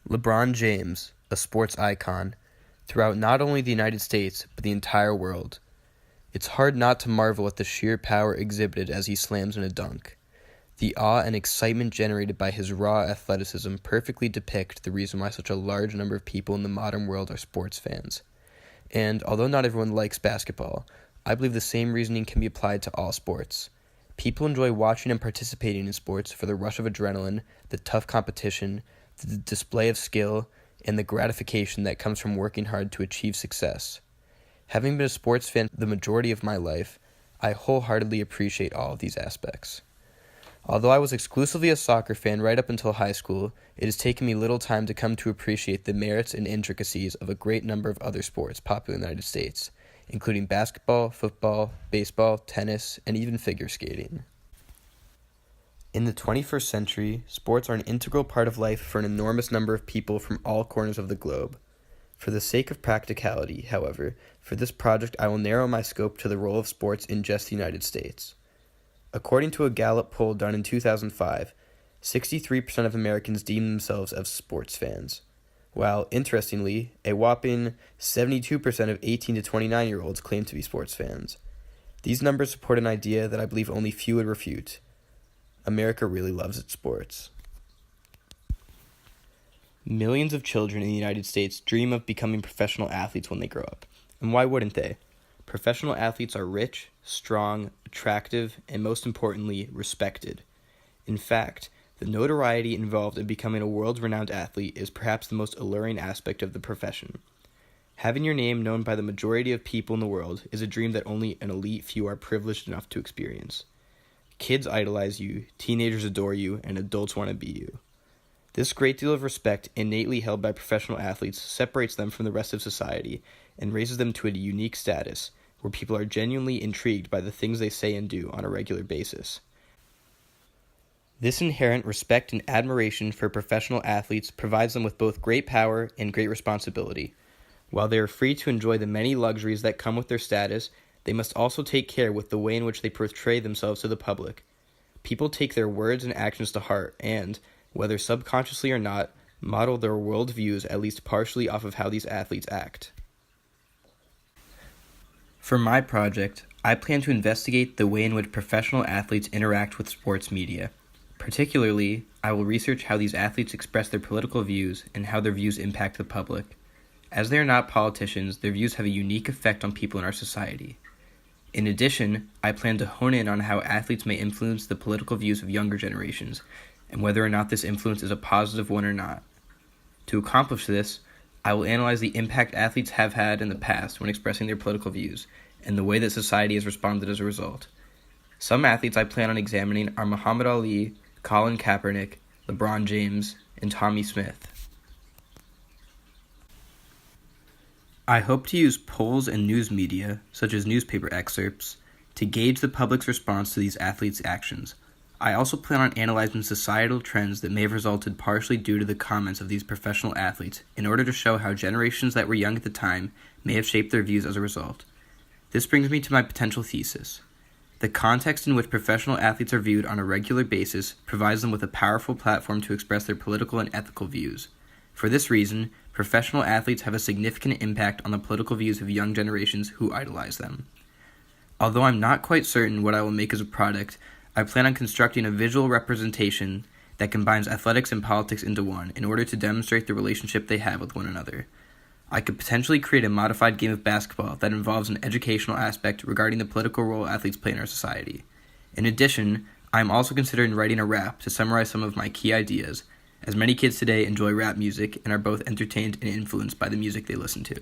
LeBron James, a sports icon, throughout not only the United States, but the entire world. It's hard not to marvel at the sheer power exhibited as he slams in a dunk. The awe and excitement generated by his raw athleticism perfectly depict the reason why such a large number of people in the modern world are sports fans. And although not everyone likes basketball, I believe the same reasoning can be applied to all sports. People enjoy watching and participating in sports for the rush of adrenaline, the tough competition, the display of skill, and the gratification that comes from working hard to achieve success. Having been a sports fan the majority of my life, I wholeheartedly appreciate all of these aspects. Although I was exclusively a soccer fan right up until high school, it has taken me little time to come to appreciate the merits and intricacies of a great number of other sports popular in the United States, including basketball, football, baseball, tennis, and even figure skating. In the 21st century, sports are an integral part of life for an enormous number of people from all corners of the globe. For the sake of practicality, however, for this project I will narrow my scope to the role of sports in just the United States. According to a Gallup poll done in 2005, 63% of Americans deem themselves as sports fans, while, interestingly, a whopping 72% of 18 to 29-year-olds claim to be sports fans. These numbers support an idea that I believe only few would refute. America really loves its sports. Millions of children in the United States dream of becoming professional athletes when they grow up. And why wouldn't they? Professional athletes are rich, strong, attractive, and most importantly, respected. In fact, the notoriety involved in becoming a world-renowned athlete is perhaps the most alluring aspect of the profession. Having your name known by the majority of people in the world is a dream that only an elite few are privileged enough to experience. Kids idolize you, teenagers adore you, and adults want to be you. This great deal of respect innately held by professional athletes separates them from the rest of society and raises them to a unique status where people are genuinely intrigued by the things they say and do on a regular basis. This inherent respect and admiration for professional athletes provides them with both great power and great responsibility. While they are free to enjoy the many luxuries that come with their status, they must also take care with the way in which they portray themselves to the public. People take their words and actions to heart and, whether subconsciously or not, model their worldviews at least partially off of how these athletes act. For my project, I plan to investigate the way in which professional athletes interact with sports media. Particularly, I will research how these athletes express their political views and how their views impact the public. As they are not politicians, their views have a unique effect on people in our society. In addition, I plan to hone in on how athletes may influence the political views of younger generations, and whether or not this influence is a positive one or not. To accomplish this, I will analyze the impact athletes have had in the past when expressing their political views, and the way that society has responded as a result. Some athletes I plan on examining are Muhammad Ali, Colin Kaepernick, Lebron James, and Tommie Smith. I hope to use polls and news media, such as newspaper excerpts, to gauge the public's response to these athletes' actions. I also plan on analyzing societal trends that may have resulted partially due to the comments of these professional athletes in order to show how generations that were young at the time may have shaped their views as a result. This brings me to my potential thesis. The context in which professional athletes are viewed on a regular basis provides them with a powerful platform to express their political and ethical views. For this reason, professional athletes have a significant impact on the political views of young generations who idolize them. Although I'm not quite certain what I will make as a product, I plan on constructing a visual representation that combines athletics and politics into one in order to demonstrate the relationship they have with one another. I could potentially create a modified game of basketball that involves an educational aspect regarding the political role athletes play in our society. In addition, I am also considering writing a rap to summarize some of my key ideas, as many kids today enjoy rap music and are both entertained and influenced by the music they listen to.